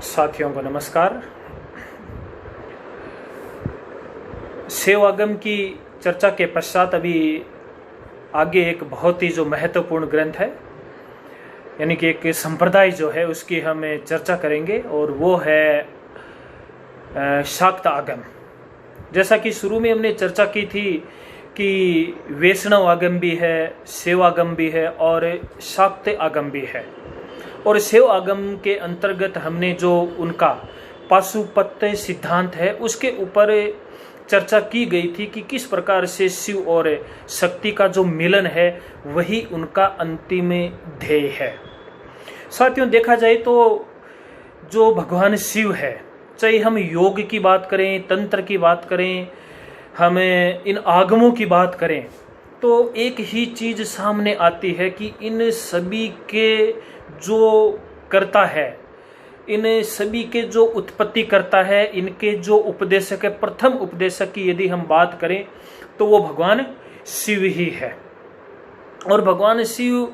साथियों को नमस्कार। सेवागम की चर्चा के पश्चात अभी आगे एक बहुत ही जो महत्वपूर्ण ग्रंथ है, यानी कि एक संप्रदाय जो है उसकी हम चर्चा करेंगे, और वो है शाक्त आगम। जैसा कि शुरू में हमने चर्चा की थी कि वैष्णव आगम भी है, सेवागम भी है और शाक्त आगम भी है। और सेव आगम के अंतर्गत हमने जो उनका पाशुपत्य सिद्धांत है उसके ऊपर चर्चा की गई थी कि किस प्रकार से शिव और शक्ति का जो मिलन है वही उनका अंतिम ध्येय है। साथियों, देखा जाए तो जो भगवान शिव है, चाहे हम योग की बात करें, तंत्र की बात करें, हम इन आगमों की बात करें, तो एक ही चीज सामने आती है कि इन सभी के जो करता है, इन सभी के जो उत्पत्ति करता है, इनके जो उपदेशक है, प्रथम उपदेशक की यदि हम बात करें तो वो भगवान शिव ही है। और भगवान शिव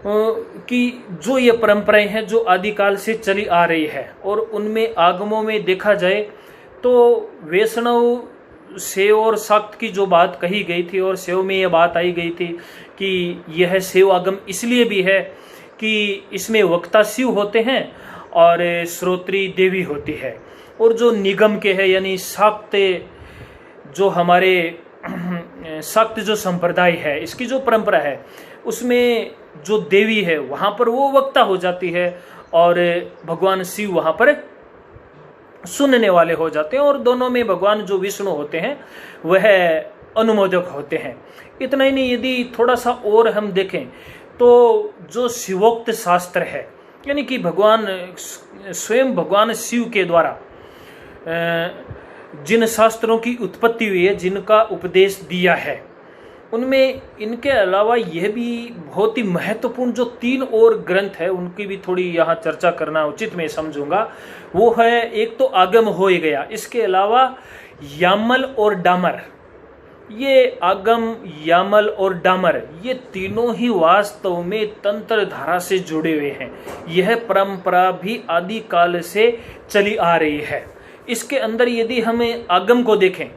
की जो ये परंपराएं हैं जो आदिकाल से चली आ रही है, और उनमें आगमों में देखा जाए तो वैष्णव सेव और शाक्त की जो बात कही गई थी, और सेव में यह बात आई गई थी कि यह सेव आगम इसलिए भी है कि इसमें वक्ता शिव होते हैं और श्रोत्री देवी होती है। और जो निगम के है, यानी शाक्त, जो हमारे शाक्त जो संप्रदाय है, इसकी जो परंपरा है, उसमें जो देवी है वहां पर वो वक्ता हो जाती है और भगवान शिव वहां पर सुनने वाले हो जाते हैं। और दोनों में भगवान जो विष्णु होते हैं वह अनुमोदक होते हैं। इतना ही नहीं, यदि थोड़ा सा और हम देखें तो जो शिवोक्त शास्त्र है, यानी कि भगवान स्वयं भगवान शिव के द्वारा जिन शास्त्रों की उत्पत्ति हुई है, जिनका उपदेश दिया है, उनमें इनके अलावा यह भी बहुत ही महत्वपूर्ण जो 3 और ग्रंथ है उनकी भी थोड़ी यहाँ चर्चा करना उचित मैं समझूंगा। वो है, एक तो आगम हो ही गया, इसके अलावा यामल और डामर। ये आगम, यामल और डामर, ये तीनों ही वास्तव में तंत्र धारा से जुड़े हुए हैं। यह परंपरा भी आदि काल से चली आ रही है। इसके अंदर यदि हम आगम को देखें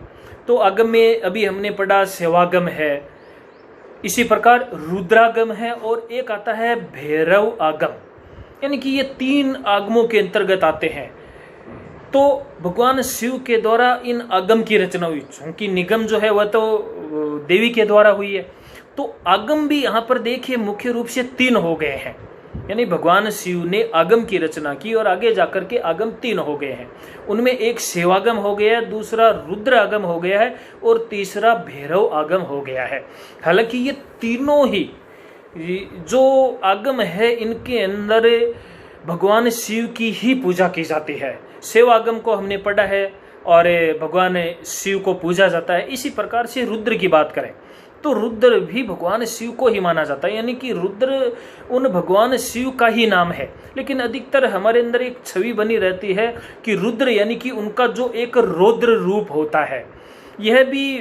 तो आगम में अभी हमने पढ़ा सेवागम है, इसी प्रकार रुद्रागम है, और एक आता है भैरव आगम, यानी कि ये 3 आगमों के अंतर्गत आते हैं। तो भगवान शिव के द्वारा इन आगम की रचना हुई, क्योंकि निगम जो है वह तो देवी के द्वारा हुई है। तो आगम भी यहाँ पर देखिए मुख्य रूप से 3 हो गए हैं, यानी भगवान शिव ने आगम की रचना की और आगे जाकर के आगम 3 हो गए हैं। उनमें एक सेवागम हो गया है, दूसरा रुद्र आगम हो गया है, और तीसरा भैरव आगम हो गया है। हालांकि ये तीनों ही जो आगम है इनके अंदर भगवान शिव की ही पूजा की जाती है। सेवागम को हमने पढ़ा है और भगवान शिव को पूजा जाता है। इसी प्रकार से रुद्र की बात करें तो रुद्र भी भगवान शिव को ही माना जाता है, यानी कि रुद्र उन भगवान शिव का ही नाम है। लेकिन अधिकतर हमारे अंदर एक छवि बनी रहती है कि रुद्र यानी कि उनका जो एक रौद्र रूप होता है। यह भी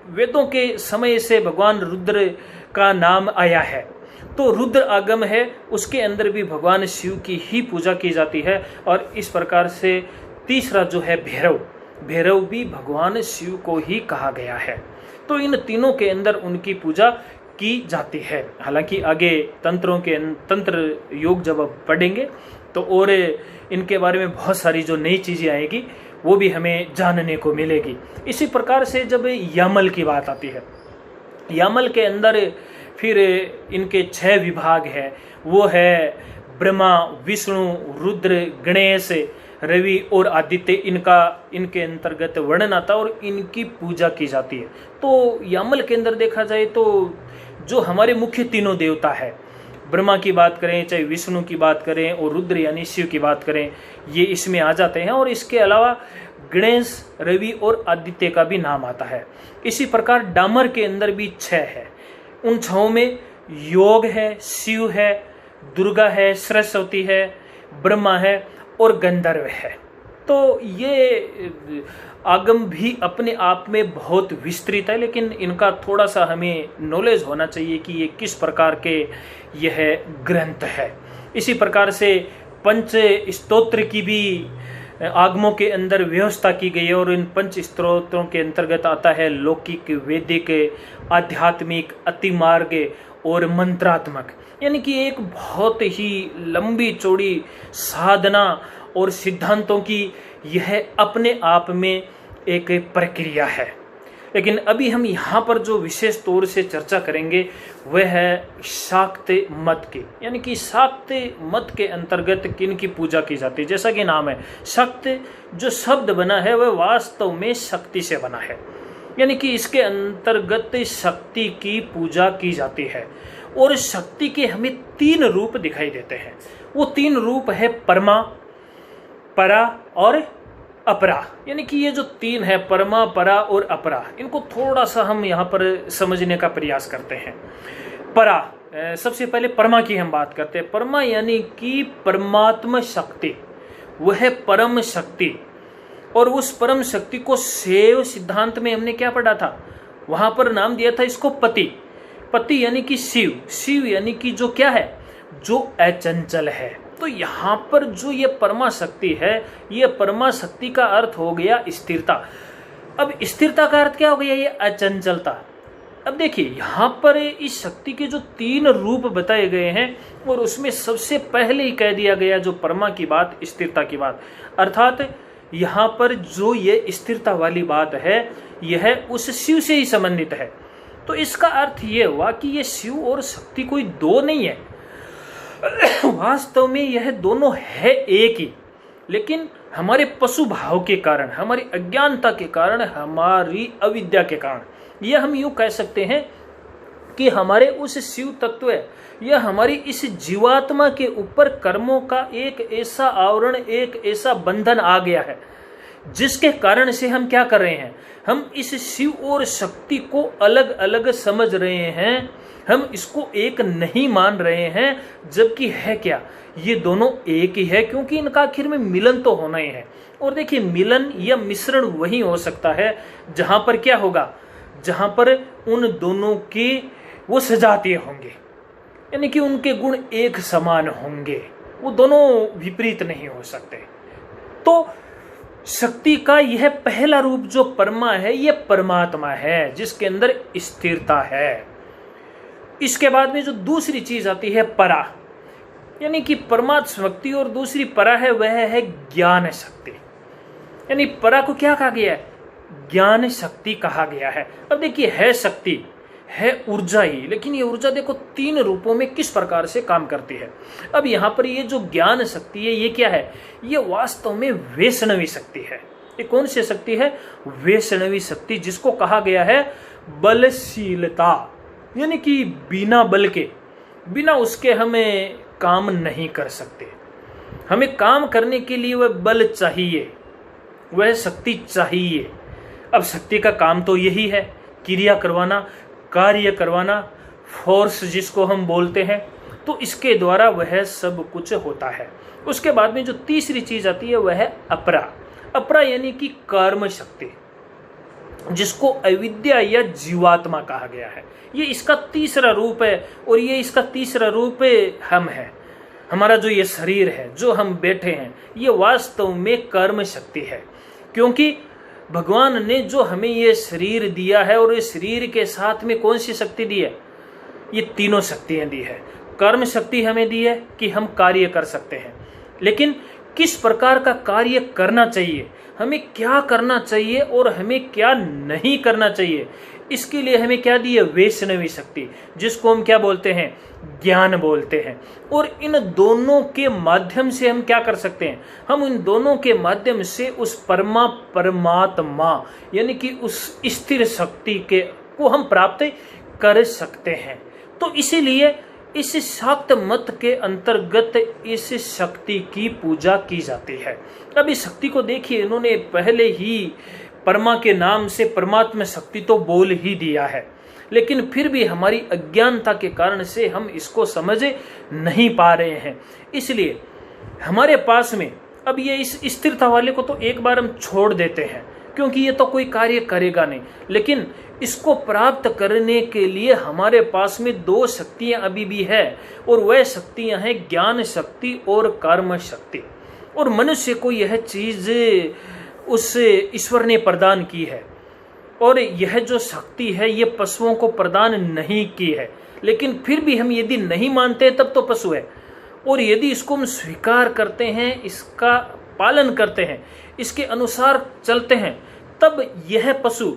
वेदों के समय से भगवान रुद्र का नाम आया है। तो रुद्र आगम है, उसके अंदर भी भगवान शिव की ही पूजा की जाती है। और इस प्रकार से तीसरा जो है भैरव, भैरव भी भगवान शिव को ही कहा गया है। तो इन तीनों के अंदर उनकी पूजा की जाती है। हालांकि आगे तंत्र योग जब आप पढ़ेंगे तो और इनके बारे में बहुत सारी जो नई चीजें आएगी वो भी हमें जानने को मिलेगी। इसी प्रकार से जब यामल की बात आती है, यामल के अंदर फिर इनके 6 विभाग है। वो है ब्रह्मा, विष्णु, रुद्र, गणेश, रवि और आदित्य। इनके अंतर्गत वर्णन आता है और इनकी पूजा की जाती है। तो यामल के अंदर देखा जाए तो जो हमारे मुख्य तीनों देवता है, ब्रह्मा की बात करें, चाहे विष्णु की बात करें, और रुद्र यानी शिव की बात करें, ये इसमें आ जाते हैं। और इसके अलावा गणेश, रवि और आदित्य का भी नाम आता है। इसी प्रकार डामर के अंदर भी 6 है। उन 6 में योग है, शिव है, दुर्गा है, सरस्वती है, ब्रह्मा है और गंधर्व है। तो ये आगम भी अपने आप में बहुत विस्तृत है, लेकिन इनका थोड़ा सा हमें नॉलेज होना चाहिए कि ये किस प्रकार के यह ग्रंथ है। इसी प्रकार से पंच स्तोत्र की भी आगमों के अंदर व्यवस्था की गई है और इन पंच स्तोत्रों के अंतर्गत आता है लौकिक, वैदिक, आध्यात्मिक, अतिमार्ग और मंत्रात्मक। यानी कि एक बहुत ही लंबी चौड़ी साधना और सिद्धांतों की यह अपने आप में एक प्रक्रिया है। लेकिन अभी हम यहाँ पर जो विशेष तौर से चर्चा करेंगे वह है शाक्त मत की। यानी कि शाक्त मत के अंतर्गत किन की पूजा की जाती है। जैसा कि नाम है शक्त, जो शब्द बना है वह वास्तव में शक्ति से बना है। यानी कि इसके अंतर्गत शक्ति की पूजा की जाती है और शक्ति के हमें 3 रूप दिखाई देते हैं। वो 3 रूप है परमा, परा और अपरा। यानी कि ये जो 3 है परमा, परा और अपरा, इनको थोड़ा सा हम यहाँ पर समझने का प्रयास करते हैं। परा, सबसे पहले परमा की हम बात करते हैं। परमा यानी कि परमात्मा शक्ति, वह परम शक्ति। और उस परम शक्ति को शैव सिद्धांत में हमने क्या पढ़ा था, वहां पर नाम दिया था इसको पति। पति यानी कि शिव, शिव यानी कि जो क्या है, जो अचंचल है। तो यहाँ पर जो ये परमा शक्ति है, ये परमा शक्ति का अर्थ हो गया स्थिरता। अब स्थिरता का अर्थ क्या हो गया, ये अचंचलता। अब देखिए यहाँ पर इस शक्ति के जो 3 रूप बताए गए हैं और उसमें सबसे पहले ही कह दिया गया जो परमा की बात, स्थिरता की बात। अर्थात यहाँ पर जो ये स्थिरता वाली बात है यह उस शिव से ही संबंधित है। तो इसका अर्थ ये हुआ कि ये शिव और शक्ति कोई 2 नहीं है, वास्तव में यह दोनों है एक ही। लेकिन हमारे पशु भाव के कारण, हमारी अज्ञानता के कारण, हमारी अविद्या के कारण, यह हम यूं कह सकते हैं कि हमारे उस शिव तत्व या हमारी इस जीवात्मा के ऊपर कर्मों का एक ऐसा आवरण, एक ऐसा बंधन आ गया है जिसके कारण से हम क्या कर रहे हैं, हम इस शिव और शक्ति को अलग अलग समझ रहे हैं, हम इसको एक नहीं मान रहे हैं। जबकि है क्या, ये दोनों एक ही है, क्योंकि इनका आखिर में मिलन तो होना ही है। और देखिए मिलन या मिश्रण वही हो सकता है जहां पर क्या होगा, जहां पर उन दोनों के वो सजातीय होंगे, यानी कि उनके गुण एक समान होंगे, वो दोनों विपरीत नहीं हो सकते। तो शक्ति का यह पहला रूप जो परमा है, यह परमात्मा है जिसके अंदर स्थिरता है। इसके बाद में जो दूसरी चीज आती है परा, यानी कि परमात्मा शक्ति, और दूसरी परा है वह है ज्ञान शक्ति। यानी परा को क्या कहा गया है, ज्ञान शक्ति कहा गया है। अब देखिए है शक्ति, है ऊर्जा ही, लेकिन ये ऊर्जा देखो 3 रूपों में किस प्रकार से काम करती है। अब यहाँ पर ये जो ज्ञान शक्ति है ये क्या है, ये वास्तव में वैष्णवी शक्ति है। ये कौन सी शक्ति है, वैष्णवी शक्ति, जिसको कहा गया है बलशीलता। यानी कि बिना बल के, बिना उसके हमें काम नहीं कर सकते। हमें काम करने के लिए वह बल चाहिए, वह शक्ति चाहिए। अब शक्ति का काम तो यही है, क्रिया करवाना, कार्य करवाना, फोर्स जिसको हम बोलते हैं। तो इसके द्वारा वह सब कुछ होता है। उसके बाद में जो तीसरी चीज आती है वह है अपरा। अपरा यानी कि कर्म शक्ति, जिसको अविद्या या जीवात्मा कहा गया है। ये इसका तीसरा रूप है और ये इसका तीसरा रूप हम है। हमारा जो ये शरीर है, जो हम बैठे हैं, ये वास्तव में कर्म शक्ति है। क्योंकि भगवान ने जो हमें ये शरीर दिया है और इस शरीर के साथ में कौन सी शक्ति दी है, ये तीनों शक्तियां दी है। कर्म शक्ति हमें दी है कि हम कार्य कर सकते हैं, लेकिन किस प्रकार का कार्य करना चाहिए, हमें क्या करना चाहिए और हमें क्या नहीं करना चाहिए, इसके लिए हमें क्या दी है, वैष्णवी शक्ति, जिसको हम क्या बोलते हैं, ज्ञान बोलते हैं। और इन दोनों के माध्यम से हम क्या कर सकते हैं, हम इन दोनों के माध्यम से उस परमात्मा यानी कि उस स्थिर शक्ति के को हम प्राप्त कर सकते हैं। तो इसीलिए इस शाक्त मत के अंतर्गत इस शक्ति की पूजा की जाती है। अब इस शक्ति को देखिए, इन्होंने पहले ही परमा के नाम से परमात्मा शक्ति तो बोल ही दिया है, लेकिन फिर भी हमारी अज्ञानता के कारण से हम इसको समझ नहीं पा रहे हैं। इसलिए हमारे पास में अब ये इस स्थिरता वाले को तो एक बार हम छोड़ देते हैं, क्योंकि ये तो कोई कार्य करेगा नहीं। लेकिन इसको प्राप्त करने के लिए हमारे पास में दो शक्तियां अभी भी है, और वह शक्तियां हैं ज्ञान शक्ति और कर्म शक्ति। और मनुष्य को यह चीज उस ईश्वर ने प्रदान की है, और यह जो शक्ति है ये पशुओं को प्रदान नहीं की है। लेकिन फिर भी हम यदि नहीं मानते तब तो पशु है, और यदि इसको हम स्वीकार करते हैं, इसका पालन करते हैं, इसके अनुसार चलते हैं, तब यह पशु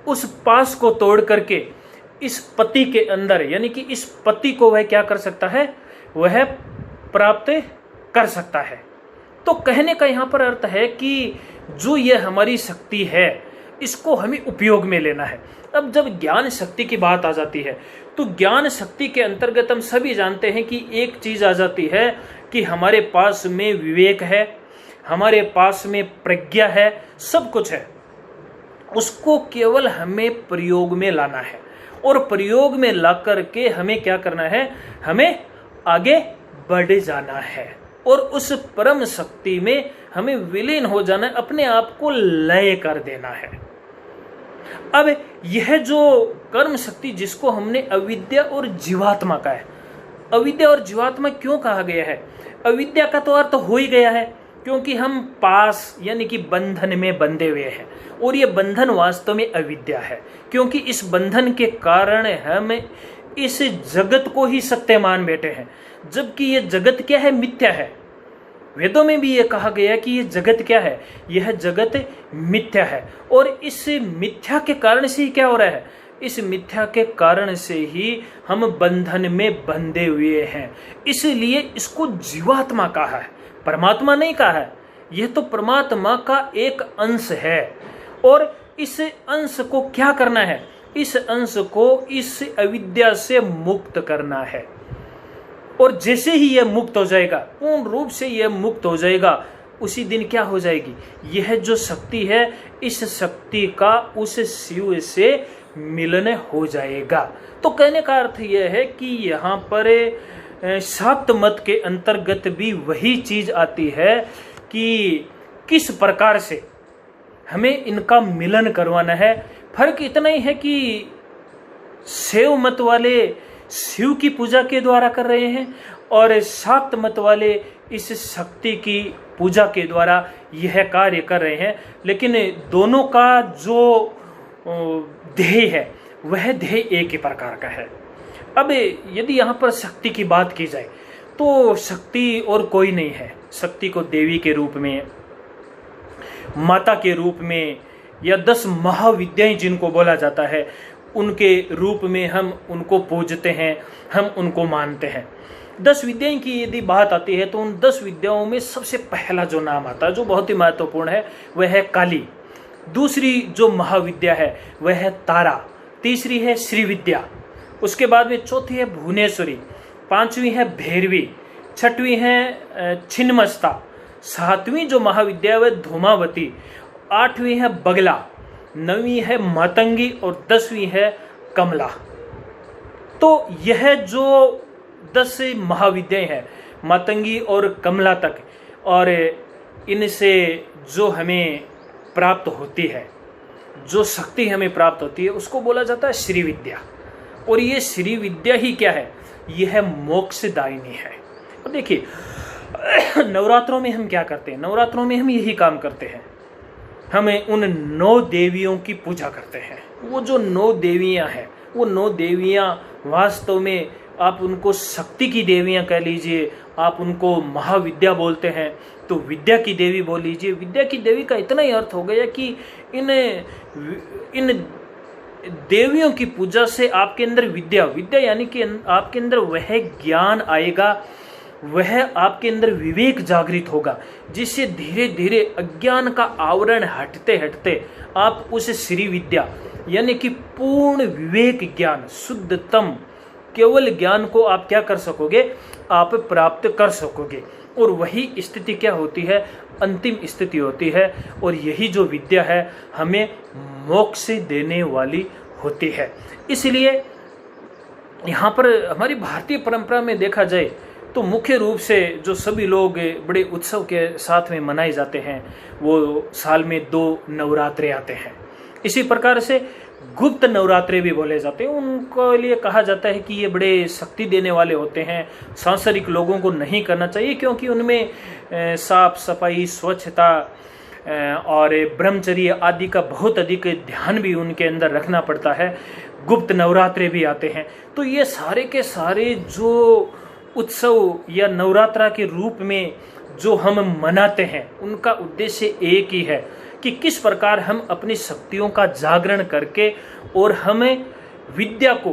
उस पास को तोड़ करके इस पति के अंदर, यानी कि इस पति को वह क्या कर सकता है, वह प्राप्त कर सकता है। तो कहने का यहाँ पर अर्थ है कि जो यह हमारी शक्ति है इसको हमें उपयोग में लेना है। अब जब ज्ञान शक्ति की बात आ जाती है तो ज्ञान शक्ति के अंतर्गत हम सभी जानते हैं कि एक चीज आ जाती है कि हमारे पास में विवेक है, हमारे पास में प्रज्ञा है, सब कुछ है। उसको केवल हमें प्रयोग में लाना है, और प्रयोग में ला करके हमें क्या करना है, हमें आगे बढ़ जाना है, और उस परम शक्ति में हमें विलीन हो जाना है, अपने आप को लय कर देना है। अब यह जो कर्म शक्ति जिसको हमने अविद्या और जीवात्मा का है, अविद्या और जीवात्मा क्यों कहा गया है? अविद्या का तो अर्थ हो ही गया है, क्योंकि हम पास यानी कि बंधन में बंधे हुए हैं, और ये बंधन वास्तव में अविद्या है, क्योंकि इस बंधन के कारण हम इस जगत को ही सत्य मान बैठे हैं, जबकि ये जगत क्या है, मिथ्या है। वेदों में भी ये कहा गया कि ये जगत क्या है, यह जगत मिथ्या है, और इस मिथ्या के कारण से ही क्या हो रहा है, इस मिथ्या के कारण से ही हम बंधन में बंधे हुए हैं। इसलिए इसको जीवात्मा कहा है, परमात्मा नहीं कहा है। यह तो परमात्मा का एक अंश है, और इस अंश को क्या करना है, इस अंश को इस अविद्या से मुक्त करना है। और जैसे ही यह मुक्त हो जाएगा, पूर्ण रूप से यह मुक्त हो जाएगा, उसी दिन क्या हो जाएगी, यह जो शक्ति है, इस शक्ति का उस शिव से मिलन हो जाएगा। तो कहने का अर्थ यह है कि यहाँ पर शाक्त मत के अंतर्गत भी वही चीज आती है कि किस प्रकार से हमें इनका मिलन करवाना है। फर्क इतना ही है कि शैव मत वाले शिव की पूजा के द्वारा कर रहे हैं, और शाक्त मत वाले इस शक्ति की पूजा के द्वारा यह कार्य कर रहे हैं। लेकिन दोनों का जो ध्येय है वह ध्येय एक ही प्रकार का है। अब यदि यहाँ पर शक्ति की बात की जाए तो शक्ति और कोई नहीं है। शक्ति को देवी के रूप में, माता के रूप में, या 10 महाविद्याएं जिनको बोला जाता है, उनके रूप में हम उनको पूजते हैं, हम उनको मानते हैं। 10 विद्याओं की यदि बात आती है तो उन 10 विद्याओं में सबसे पहला जो नाम आता है, जो बहुत ही महत्वपूर्ण है, वह है काली। दूसरी जो महाविद्या है वह है तारा। तीसरी है श्री विद्या। उसके बाद में चौथी है भुवनेश्वरी। 5वीं है भैरवी। 6वीं है छिन्नमस्ता। 7वीं जो महाविद्या है वह धूमावती। 8वीं है बगला। 9वीं है मातंगी, और 10वीं है कमला। तो यह जो 10 महाविद्याएं हैं, मातंगी और कमला तक, और इनसे जो हमें प्राप्त होती है, जो शक्ति हमें प्राप्त होती है, उसको बोला जाता है श्री विद्या। और ये श्री विद्या ही क्या है, यह मोक्षदायिनी है। अब देखिए नवरात्रों में हम क्या करते हैं, नवरात्रों में हम यही काम करते हैं, हमें उन 9 देवियों की पूजा करते हैं। वो जो 9 देवियां हैं, वो 9 देवियां वास्तव में आप उनको शक्ति की देवियां कह लीजिए, आप उनको महाविद्या बोलते हैं, तो विद्या की देवी बोल लीजिए। विद्या की देवी का इतना ही अर्थ हो गया कि इन देवियों की पूजा से आपके अंदर विद्या यानी कि आपके अंदर वह ज्ञान आएगा, वह आपके अंदर विवेक जागृत होगा, जिससे धीरे धीरे अज्ञान का आवरण हटते हटते आप उस श्री विद्या यानी कि पूर्ण विवेक ज्ञान, शुद्धतम केवल ज्ञान को आप क्या कर सकोगे, आप प्राप्त कर सकोगे। और वही स्थिति क्या होती है, अंतिम स्थिति होती है। और यही जो विद्या है हमें मोक्ष देने वाली होती है। इसलिए यहाँ पर हमारी भारतीय परंपरा में देखा जाए तो मुख्य रूप से जो सभी लोग बड़े उत्सव के साथ में मनाए जाते हैं, वो साल में 2 नवरात्रे आते हैं। इसी प्रकार से गुप्त नवरात्रे भी बोले जाते हैं। उनको लिए कहा जाता है कि ये बड़े शक्ति देने वाले होते हैं, सांसारिक लोगों को नहीं करना चाहिए, क्योंकि उनमें साफ सफाई, स्वच्छता और ब्रह्मचर्य आदि का बहुत अधिक ध्यान भी उनके अंदर रखना पड़ता है। गुप्त नवरात्रे भी आते हैं। तो ये सारे के सारे जो उत्सव या नवरात्रा के रूप में जो हम मनाते हैं, उनका उद्देश्य एक ही है कि किस प्रकार हम अपनी शक्तियों का जागरण करके और हमें विद्या को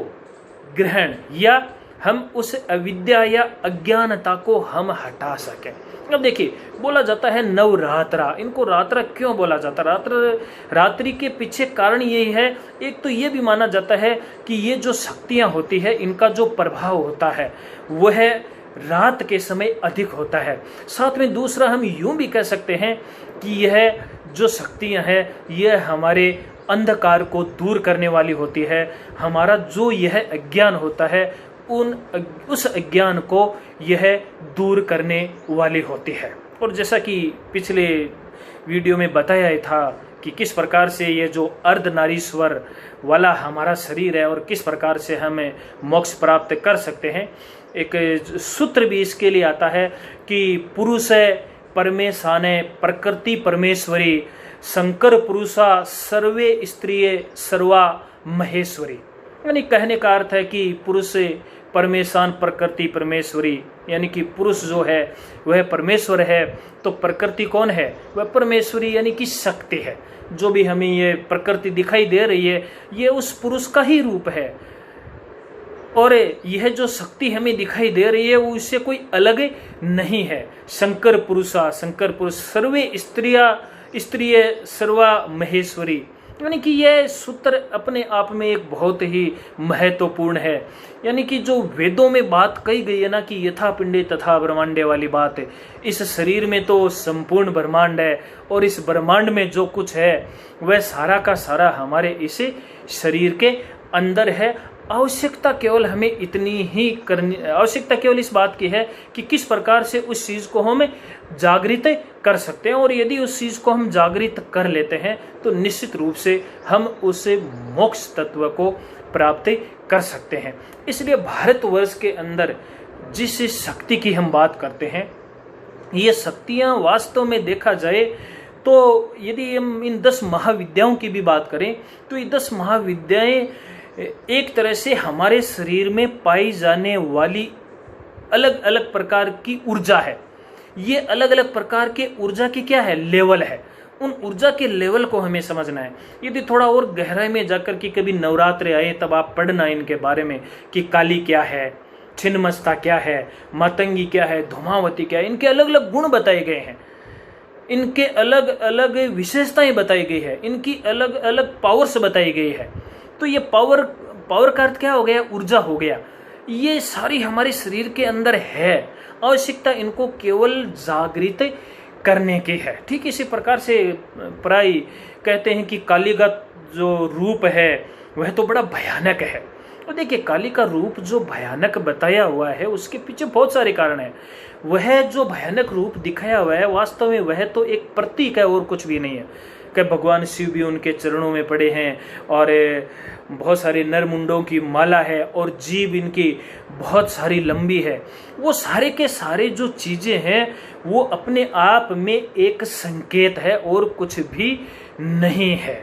ग्रहण या हम उस अविद्या या अज्ञानता को हम हटा सकें। अब देखिए, बोला जाता है नवरात्रा, इनको रात्रा क्यों बोला जाता है? रात्रि के पीछे कारण यही है, एक तो ये भी माना जाता है कि ये जो शक्तियां होती है, इनका जो प्रभाव होता है वह रात के समय अधिक होता है। साथ में दूसरा हम यूं भी कह सकते हैं कि यह जो शक्तियां हैं, यह हमारे अंधकार को दूर करने वाली होती है। हमारा जो यह अज्ञान होता है, उस अज्ञान को यह दूर करने वाली होती है। और जैसा कि पिछले वीडियो में बताया था कि किस प्रकार से ये जो अर्धनारीश्वर वाला हमारा शरीर है और किस प्रकार से हमें मोक्ष प्राप्त कर सकते हैं, एक सूत्र भी इसके लिए आता है कि पुरुष परमेशाने प्रकृति परमेश्वरी, शंकर पुरुषा सर्वे स्त्रिये सर्वा महेश्वरी। यानी कहने का अर्थ है कि पुरुष परमेशान प्रकृति परमेश्वरी, यानी कि पुरुष जो है वह परमेश्वर है, तो प्रकृति कौन है? वह परमेश्वरी यानी कि शक्ति है। जो भी हमें ये प्रकृति दिखाई दे रही है, ये उस पुरुष का ही रूप है। और यह जो शक्ति हमें दिखाई दे रही है वो इससे कोई अलग नहीं है। शंकर पुरुषा, शंकर पुरुष सर्वे स्त्रिय सर्वा महेश्वरी, यानी कि यह सूत्र अपने आप में एक बहुत ही महत्वपूर्ण है। यानी कि जो वेदों में बात कही गई है ना कि यथा पिंडे तथा ब्रह्मांडे वाली बात है, इस शरीर में तो संपूर्ण ब्रह्मांड है और इस ब्रह्मांड में जो कुछ है वह सारा का सारा हमारे इस शरीर के अंदर है। आवश्यकता केवल हमें इतनी ही करनी, आवश्यकता केवल इस बात की है कि किस प्रकार से उस चीज को हम जागृत कर सकते हैं। और यदि उस चीज को हम जागृत कर लेते हैं तो निश्चित रूप से हम उस मोक्ष तत्व को प्राप्त कर सकते हैं। इसलिए भारतवर्ष के अंदर जिस शक्ति की हम बात करते हैं, ये शक्तियां वास्तव में देखा जाए तो यदि हम इन 10 महाविद्याओं की भी बात करें तो ये 10 महाविद्याएं एक तरह से हमारे शरीर में पाई जाने वाली अलग अलग प्रकार की ऊर्जा है। ये अलग अलग प्रकार के ऊर्जा की क्या है? लेवल है। उन ऊर्जा के लेवल को हमें समझना है। यदि थोड़ा और गहराई में जाकर कि कभी नवरात्रे आए तब आप पढ़ना इनके बारे में कि काली क्या है, छिन्नमस्ता क्या है, मातंगी क्या है, धूमावती क्या है। इनके अलग अलग गुण बताए गए हैं, इनके अलग अलग विशेषताएं बताई गई है, इनकी अलग अलग पावर्स बताई गई है। तो ये पावर का अर्थ क्या हो गया? ऊर्जा हो गया। ये सारी हमारे शरीर के अंदर है, आवश्यकता इनको केवल जागृत करने की है। ठीक इसी प्रकार से प्राय कहते हैं कि काली का जो रूप है वह तो बड़ा भयानक है। और देखिए, काली का रूप जो भयानक बताया हुआ है उसके पीछे बहुत सारे कारण हैं। वह जो भयानक रूप दिखाया हुआ है वास्तव में वह तो एक प्रतीक है और कुछ भी नहीं है। कि भगवान शिव भी उनके चरणों में पड़े हैं और बहुत सारे नर मुंडों की माला है और जीभ इनकी बहुत सारी लंबी है। वो सारे के सारे जो चीजें हैं वो अपने आप में एक संकेत है और कुछ भी नहीं है।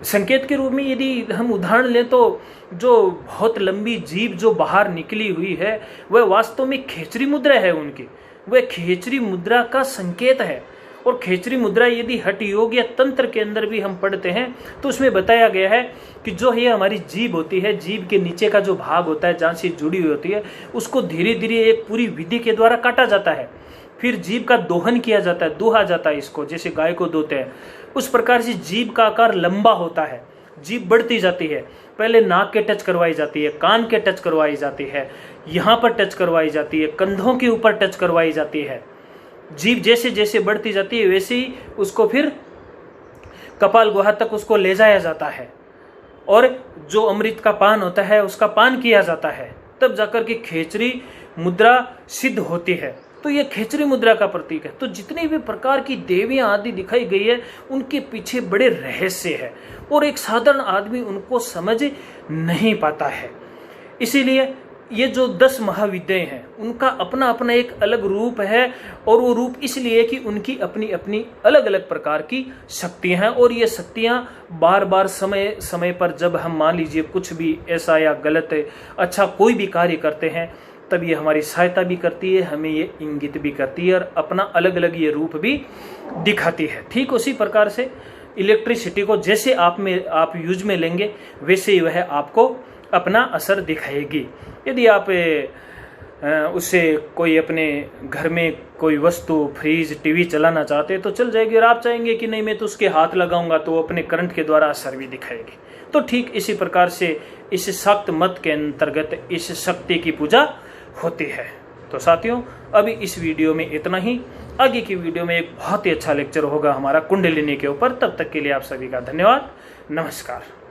संकेत के रूप में यदि हम उदाहरण लें तो जो बहुत लंबी जीभ जो बाहर निकली हुई है वह वास्तव में खेचरी मुद्रा है उनकी, वह खेचरी मुद्रा का संकेत है। और खेचरी मुद्रा यदि हठ योग या तंत्र के अंदर भी हम पढ़ते हैं तो उसमें बताया गया है कि जो ये हमारी जीभ होती है, जीभ के नीचे का जो भाग होता है जहाँ से जुड़ी हुई होती है, उसको धीरे धीरे एक पूरी विधि के द्वारा काटा जाता है। फिर जीभ का दोहन किया जाता है, दोहा जाता है इसको, जैसे गाय को दोते हैं। उस प्रकार से जीभ का आकार लंबा होता है, जीभ बढ़ती जाती है। पहले नाक के टच करवाई जाती है, कान के टच करवाई जाती है, यहाँ पर टच करवाई जाती है, कंधों के ऊपर टच करवाई जाती है। जीभ जैसे जैसे बढ़ती जाती है वैसे ही उसको फिर कपाल गुहा तक उसको ले जाया जाता है और जो अमृत का पान होता है उसका पान किया जाता है, तब जाकर के खेचरी मुद्रा सिद्ध होती है। तो ये खेचरी मुद्रा का प्रतीक है। तो जितनी भी प्रकार की देवियां आदि दिखाई गई है उनके पीछे बड़े रहस्य है और एक साधारण आदमी उनको समझ नहीं पाता है। इसीलिए ये जो 10 महाविद्याएं हैं उनका अपना अपना एक अलग रूप है और वो रूप इसलिए कि उनकी अपनी अपनी अलग अलग प्रकार की शक्तियां हैं और ये शक्तियां बार बार समय समय पर जब हम मान लीजिए कुछ भी ऐसा या गलत अच्छा कोई भी कार्य करते हैं तब ये हमारी सहायता भी करती है, हमें ये इंगित भी करती है और अपना अलग अलग ये रूप भी दिखाती है। ठीक उसी प्रकार से इलेक्ट्रिसिटी को जैसे आप यूज में लेंगे वैसे ही वह आपको अपना असर दिखाएगी। यदि आप उससे कोई अपने घर में कोई वस्तु फ्रिज टीवी चलाना चाहते हैं तो चल जाएगी और आप चाहेंगे कि नहीं मैं तो उसके हाथ लगाऊंगा तो अपने करंट के द्वारा असर भी दिखाएगी। तो ठीक इसी प्रकार से इस शक्त मत के अंतर्गत इस शक्ति की पूजा होती है। तो साथियों अभी इस वीडियो में इतना ही। आगे की वीडियो में एक बहुत ही अच्छा लेक्चर होगा हमारा कुंडलिनी के ऊपर। तब तक के लिए आप सभी का धन्यवाद। नमस्कार।